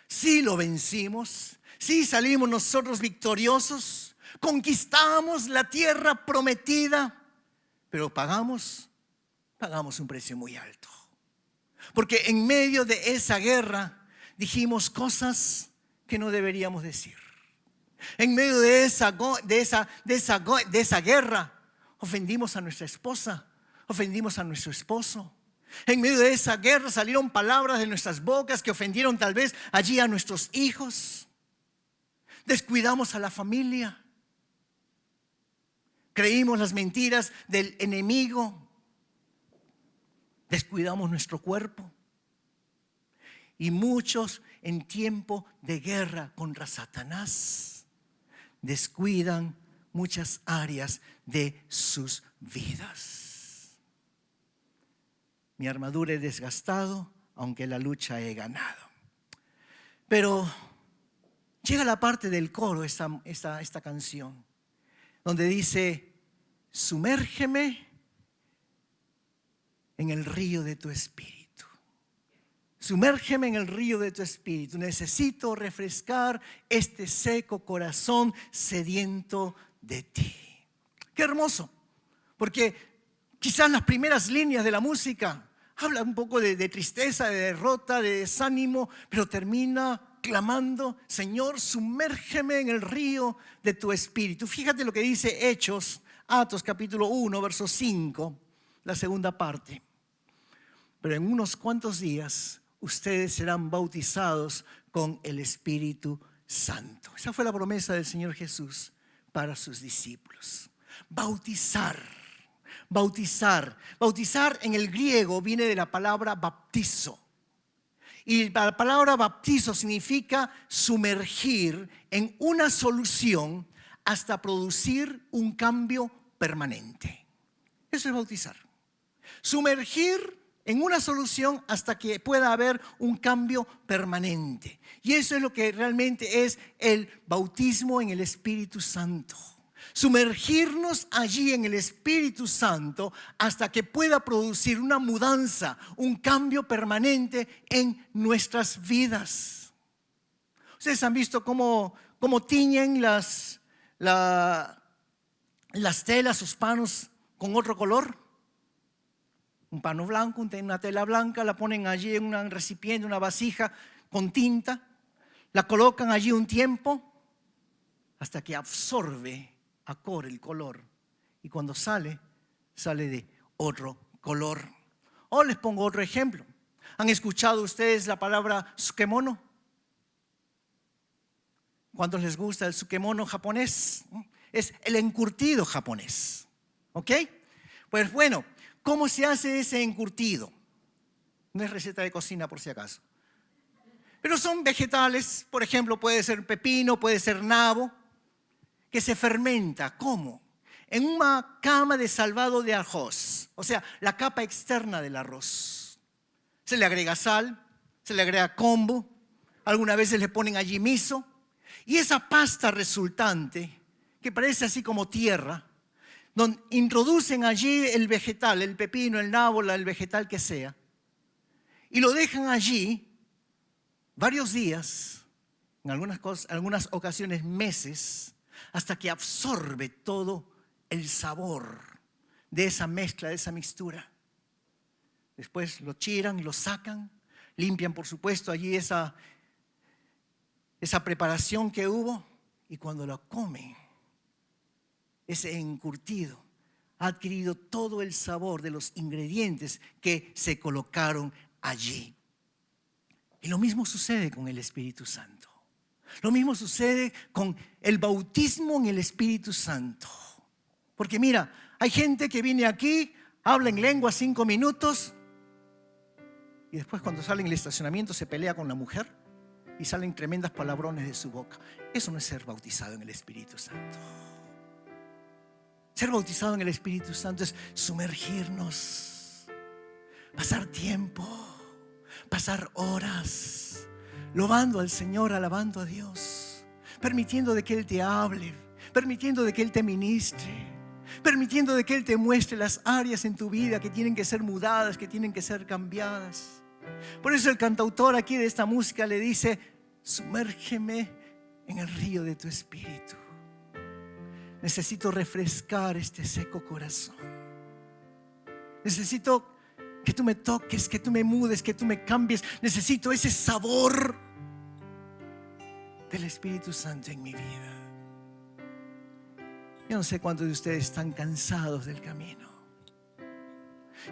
Sí, lo vencimos. Sí, salimos nosotros victoriosos. Conquistamos la tierra prometida. Pero pagamos un precio muy alto. Porque en medio de esa guerra dijimos cosas que no deberíamos decir. En medio de esa guerra ofendimos a nuestra esposa, ofendimos a nuestro esposo. En medio de esa guerra salieron palabras de nuestras bocas que ofendieron tal vez allí a nuestros hijos. Descuidamos a la familia. Creímos las mentiras del enemigo. Descuidamos nuestro cuerpo. Y muchos en tiempo de guerra contra Satanás descuidan muchas áreas de sus vidas. Mi armadura he desgastado, aunque la lucha he ganado. Pero llega la parte del coro, esta canción, donde dice: sumérgeme en el río de tu espíritu. Sumérgeme en el río de tu espíritu. Necesito refrescar este seco corazón sediento de ti. Qué hermoso, porque quizás las primeras líneas de la música hablan un poco de tristeza, de derrota, de desánimo, pero termina clamando: Señor, sumérgeme en el río de tu espíritu. Fíjate lo que dice Atos capítulo 1, verso 5, la segunda parte. Pero en unos cuantos días ustedes serán bautizados con el Espíritu Santo. Esa fue la promesa del Señor Jesús para sus discípulos. Bautizar. Bautizar en el griego viene de la palabra baptizo. Y la palabra baptizo significa sumergir en una solución hasta producir un cambio permanente. Eso es bautizar. Sumergir en una solución hasta que pueda haber un cambio permanente. Y eso es lo que realmente es el bautismo en el Espíritu Santo. Sumergirnos allí en el Espíritu Santo hasta que pueda producir una mudanza, un cambio permanente en nuestras vidas. Ustedes han visto cómo tiñen las telas, sus panos con otro color. Un pano blanco, una tela blanca, la ponen allí en un recipiente, una vasija con tinta, la colocan allí un tiempo hasta que absorbe el color, y cuando sale de otro color. O les pongo otro ejemplo. ¿Han escuchado ustedes la palabra tsukemono? ¿Cuántos les gusta el tsukemono japonés? Es el encurtido japonés. ¿Ok? Pues bueno, ¿cómo se hace ese encurtido? No es receta de cocina por si acaso. Pero son vegetales, por ejemplo, puede ser pepino, puede ser nabo, que se fermenta. ¿Cómo? En una cama de salvado de arroz, o sea, la capa externa del arroz. Se le agrega sal, se le agrega kombu, algunas veces le ponen allí miso, y esa pasta resultante, que parece así como tierra, donde introducen allí el vegetal, el pepino, el nabo, el vegetal que sea, y lo dejan allí varios días, en algunas ocasiones meses, hasta que absorbe todo el sabor de esa mezcla, de esa mixtura. Después lo chiran, lo sacan, limpian por supuesto allí esa preparación que hubo, y cuando lo comen, ese encurtido ha adquirido todo el sabor de los ingredientes que se colocaron allí. Y lo mismo sucede con el Espíritu Santo. Lo mismo sucede con el bautismo en el Espíritu Santo. Porque mira, hay gente que viene aquí, habla en lengua 5 minutos y después cuando sale en el estacionamiento se pelea con la mujer y salen tremendas palabrones de su boca. Eso no es ser bautizado en el Espíritu Santo. Ser bautizado en el Espíritu Santo es sumergirnos pasar tiempo, pasar horas, loando al Señor, alabando a Dios, permitiendo de que Él te hable, permitiendo de que Él te ministre, permitiendo de que Él te muestre las áreas en tu vida que tienen que ser mudadas, que tienen que ser cambiadas. Por eso el cantautor aquí de esta música le dice: sumérgeme en el río de tu espíritu. Necesito refrescar este seco corazón. Necesito que tú me toques, que tú me mudes, que tú me cambies. Necesito ese sabor del Espíritu Santo en mi vida. Yo no sé cuántos de ustedes están cansados del camino.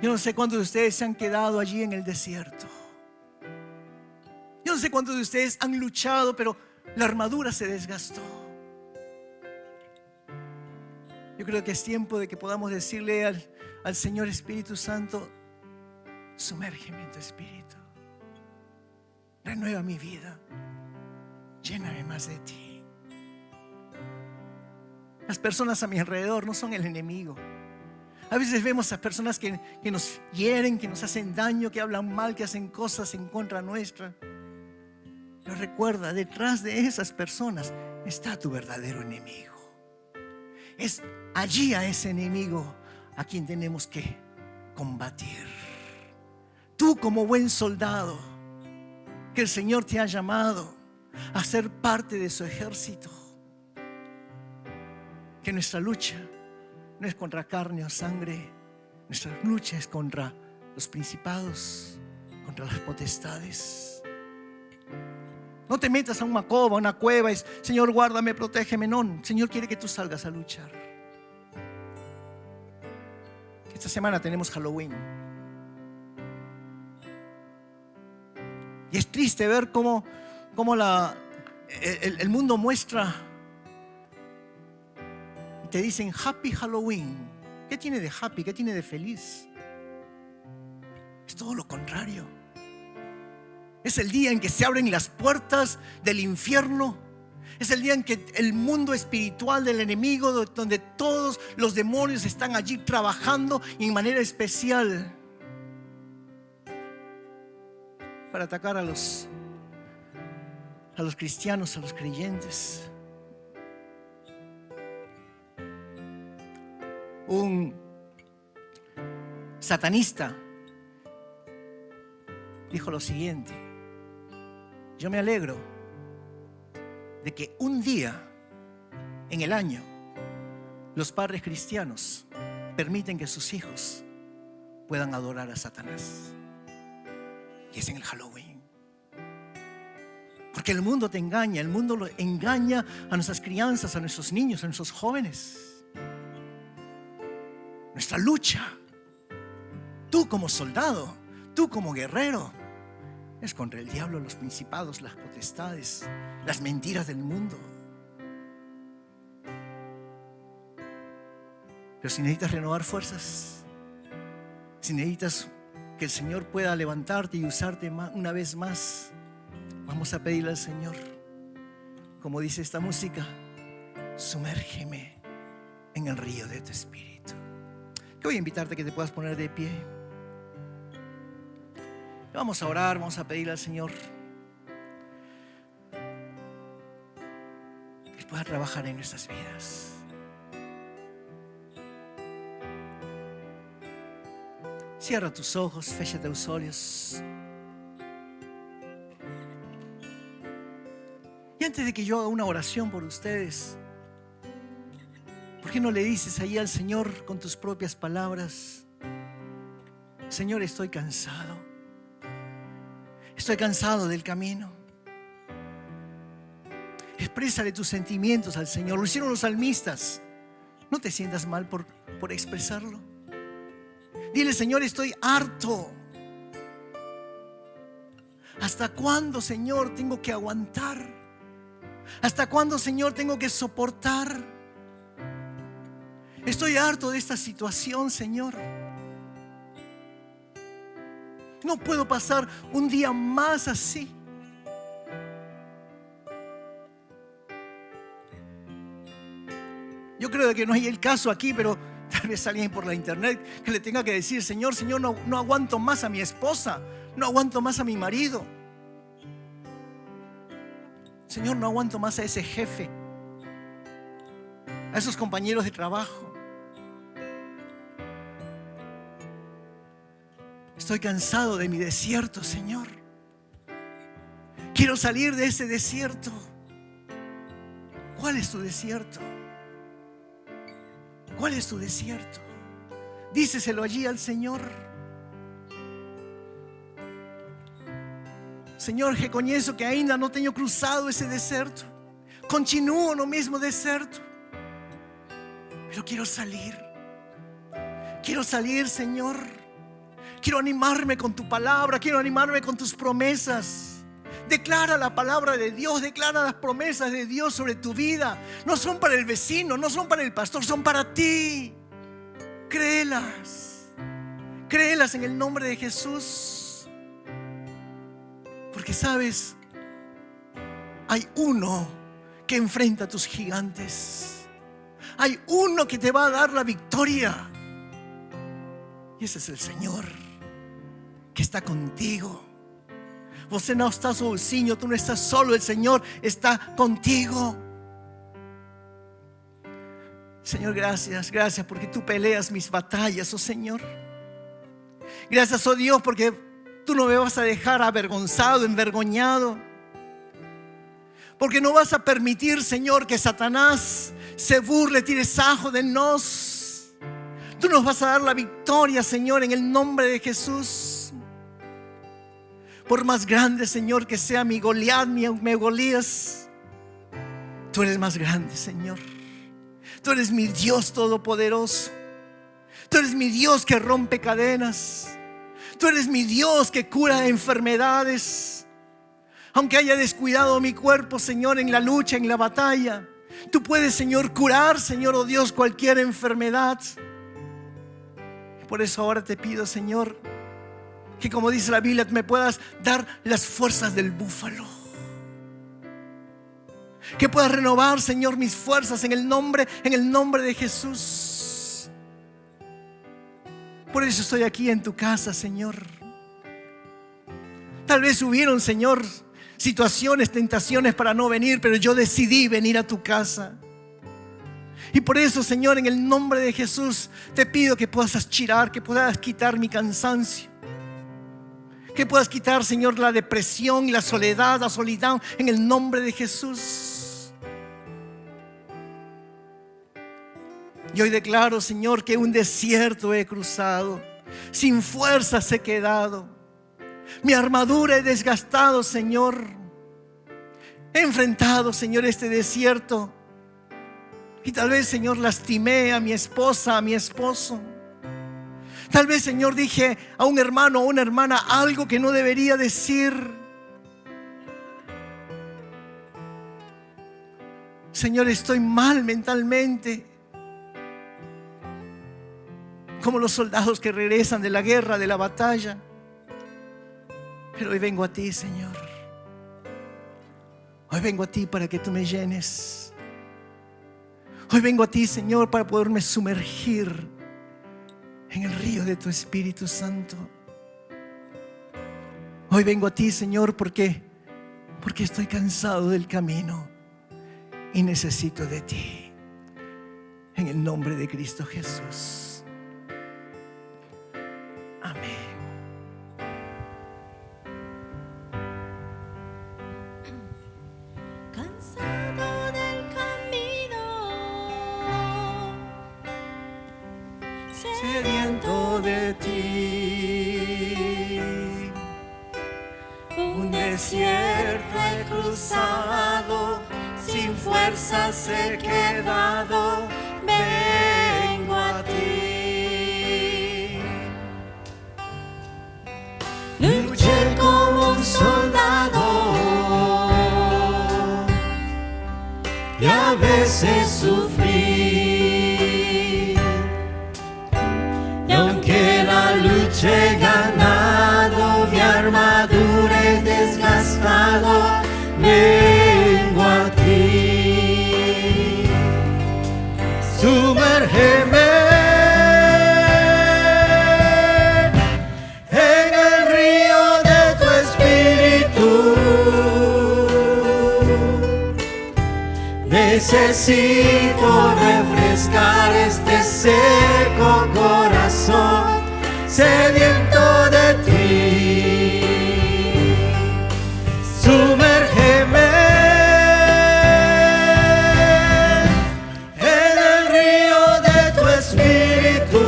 Yo no sé cuántos de ustedes se han quedado allí en el desierto. Yo no sé cuántos de ustedes han luchado, pero la armadura se desgastó. Yo creo que es tiempo de que podamos decirle al Señor Espíritu Santo: sumérgeme en tu espíritu, renueva mi vida, lléname más de ti. Las personas a mi alrededor no son el enemigo. A veces vemos a personas que nos hieren, que nos hacen daño, que hablan mal, que hacen cosas en contra nuestra. Pero recuerda, detrás de esas personas está tu verdadero enemigo. Es allí a ese enemigo a quien tenemos que combatir. Tú, como buen soldado que el Señor te ha llamado a ser parte de su ejército, que nuestra lucha no es contra carne o sangre, nuestra lucha es contra los principados, contra las potestades. No te metas a una cova, a una cueva y Señor, guárdame, protégeme. No, Señor quiere que tú salgas a luchar. Esta semana tenemos Halloween. Y es triste ver cómo el mundo muestra y te dicen Happy Halloween. ¿Qué tiene de happy? ¿Qué tiene de feliz? Es todo lo contrario. Es el día en que se abren las puertas del infierno. Es el día en que el mundo espiritual del enemigo, donde todos los demonios están allí trabajando en manera especial para atacar a los cristianos, a los creyentes. Un satanista dijo lo siguiente: yo me alegro de que un día en el año los padres cristianos permiten que sus hijos puedan adorar a Satanás. Y es en el Halloween. Porque el mundo te engaña, el mundo lo engaña a nuestras crianzas, a nuestros niños, a nuestros jóvenes. Nuestra lucha, tú como soldado, tú como guerrero, es contra el diablo, los principados, las potestades, las mentiras del mundo. Pero si necesitas renovar fuerzas, si necesitas que el Señor pueda levantarte y usarte una vez más, vamos a pedirle al Señor, como dice esta música: sumérgeme en el río de tu espíritu. Que voy a invitarte a que te puedas poner de pie. Vamos a orar, vamos a pedirle al Señor que pueda trabajar en nuestras vidas. Cierra tus ojos, fecha tus olhos. Y antes de que yo haga una oración por ustedes, ¿por qué no le dices ahí al Señor con tus propias palabras: Señor, estoy cansado. Estoy cansado del camino. Exprésale tus sentimientos al Señor. Lo hicieron los salmistas. No te sientas mal por expresarlo. Dile: Señor, estoy harto. ¿Hasta cuándo, Señor, tengo que aguantar? ¿Hasta cuándo, Señor, tengo que soportar? Estoy harto de esta situación, Señor. No puedo pasar un día más así. Yo creo que no hay el caso aquí, pero Tal vez alguien por la internet que le tenga que decir: Señor, no aguanto más a mi esposa, no aguanto más a mi marido. Señor, no aguanto más a ese jefe, a esos compañeros de trabajo. Estoy cansado de mi desierto, Señor. Quiero salir de ese desierto. ¿Cuál es tu desierto? ¿Cuál es tu desierto? Díceselo allí al Señor. Señor, reconheço que ainda não tenho cruzado esse deserto. Continuo no mesmo deserto. Pero quiero salir. Quiero salir, Señor. Quiero animarme con tu palabra. Quiero animarme con tus promesas. Declara la palabra de Dios. Declara las promesas de Dios sobre tu vida. No son para el vecino, no son para el pastor, son para ti. Créelas. Créelas en el nombre de Jesús. Porque sabes, hay uno que enfrenta a tus gigantes. Hay uno que te va a dar la victoria. Y ese es el Señor, que está contigo. Você não está sozinho, tú no estás solo, el Señor está contigo. Señor, gracias porque tú peleas mis batallas, oh Señor. Gracias, oh Dios, porque tú no me vas a dejar avergonzado, envergonzado. Porque no vas a permitir, Señor, que Satanás se burle, tire sajo de nos. Tú nos vas a dar la victoria, Señor, en el nombre de Jesús. Por más grande, Señor, que sea mi Goliat, mi Golías, tú eres más grande, Señor. Tú eres mi Dios todopoderoso. Tú eres mi Dios que rompe cadenas. Tú eres mi Dios que cura enfermedades. Aunque haya descuidado mi cuerpo, Señor, en la lucha, en la batalla, tú puedes, Señor, curar, Señor, oh Dios, cualquier enfermedad. Por eso ahora te pido, Señor, que como dice la Biblia, me puedas dar las fuerzas del búfalo. Que puedas renovar, Señor, mis fuerzas en el nombre de Jesús. Por eso estoy aquí en tu casa, Señor. Tal vez hubieron, Señor, situaciones, tentaciones para no venir, pero yo decidí venir a tu casa. Y por eso, Señor, en el nombre de Jesús, te pido que puedas achirar, que puedas quitar mi cansancio. Que puedas quitar, Señor, la depresión y la soledad, en el nombre de Jesús. Y hoy declaro, Señor, que un desierto he cruzado, sin fuerzas he quedado, mi armadura he desgastado, Señor. He enfrentado, Señor, este desierto. Y tal vez, Señor, lastimé a mi esposa, a mi esposo. Tal vez, Señor, dije a un hermano o una hermana algo que no debería decir. Señor, estoy mal mentalmente, como los soldados que regresan de la guerra, de la batalla. Pero hoy vengo a ti, Señor. Hoy vengo a ti para que tú me llenes. Hoy vengo a ti, Señor, para poderme sumergir en el río de tu Espíritu Santo. Hoy vengo a ti, Señor, porque estoy cansado del camino y necesito de ti. En el nombre de Cristo Jesús. Amén. Cansado del camino, Sediento de ti, un desierto he cruzado, sin fuerzas he quedado, vengo a ti. Luché como un soldado y a veces sufrí. Y aunque la lucha he ganado, mi armadura he desgastado, vengo a ti. Sumérgeme Necesito refrescar este seco corazón, sediento de ti. Sumérgeme en el río de tu espíritu.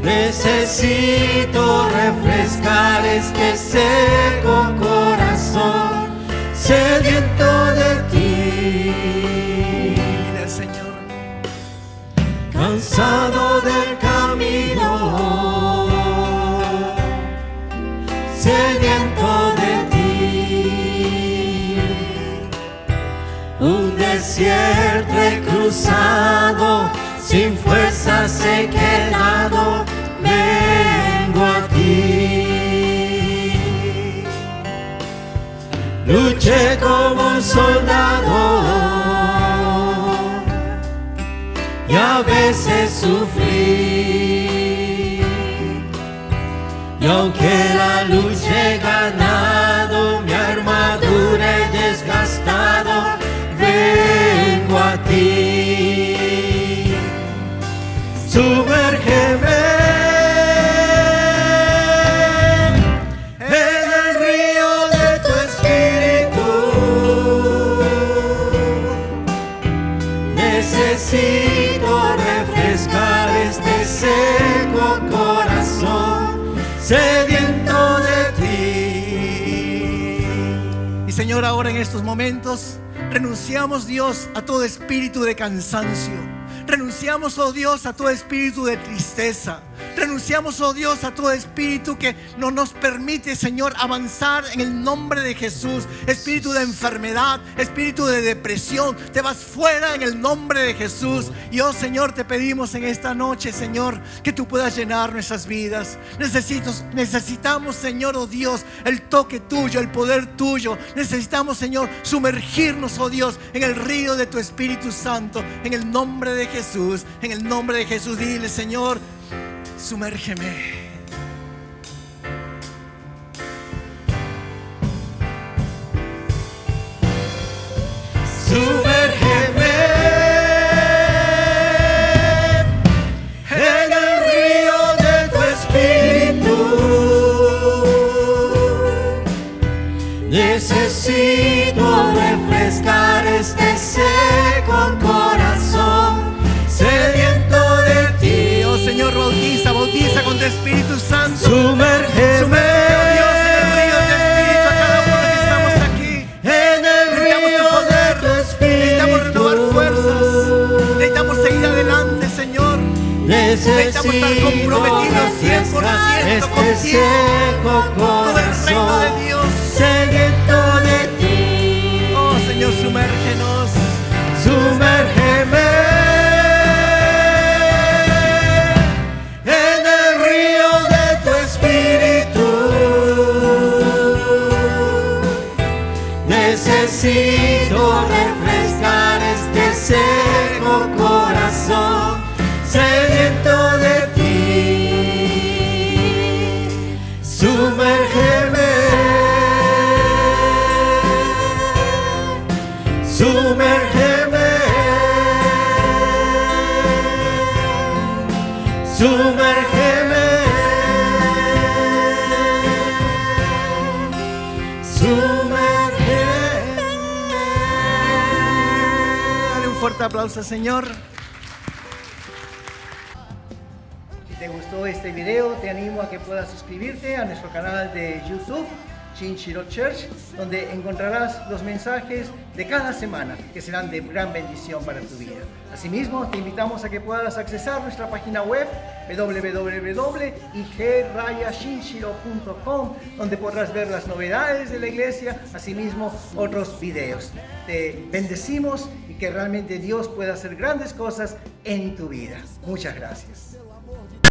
Necesito refrescar este seco corazón, sediento de ti. Dile al Señor. Cansado del camino, sediento de ti. Un desierto he cruzado, sin fuerzas he quedado, vengo a ti. Luché como un soldado y a veces sufrí, y aunque la lucha he ganado, mi armadura he desgastado, vengo a ti. Sumérgeme en el río de tu espíritu. Necesito refrescar este seco corazón, sediento de ti. Y Señor, ahora en estos momentos renunciamos, Dios, a todo espíritu de cansancio. Renunciamos, oh Dios, a todo espíritu de tristeza. Renunciamos, oh Dios, a todo espíritu que no nos permite, Señor, avanzar en el nombre de Jesús. Espíritu de enfermedad, espíritu de depresión, te vas fuera en el nombre de Jesús. Y oh Señor, te pedimos en esta noche, Señor, que tú puedas llenar nuestras vidas. Necesitamos, Señor, oh Dios, el toque tuyo, el poder tuyo. Necesitamos, Señor, sumergirnos, oh Dios, en el río de tu Espíritu Santo, en el nombre de Jesús. En el nombre de Jesús, dile, Señor, sumérgeme. Sumérgeme en el río de tu espíritu. Necesito refrescar este seco corazón, sediento de ti. Oh Señor, bautiza con tu Espíritu Santo. Sumérgeme, Sumérgeme, Dios, en el río de tu Espíritu a cada uno que estamos aquí. en el Necesitamos tu río poder, de tu necesitamos renovar espíritu. fuerzas, necesitamos seguir adelante, Señor. Necesitamos estar comprometidos 100% este contigo, seco con el reino corazón, de Dios. sediento de ti. Oh Señor, sumérgenos. Sumérgeme en el río de tu espíritu. Necesito refrescar este seco corazón, sediento de ti. Sumérgeme, sumérgeme, sumérgeme, sumérgeme. Dale un fuerte aplauso, Señor. Si te gustó este video, te animo a que puedas suscribirte a nuestro canal de YouTube, Shinshiro Church, donde encontrarás los mensajes de cada semana que serán de gran bendición para tu vida. Asimismo, te invitamos a que puedas accesar nuestra página web www.ig-shinshiro.com, donde podrás ver las novedades de la iglesia, asimismo otros videos. Te bendecimos y que realmente Dios pueda hacer grandes cosas en tu vida. Muchas gracias.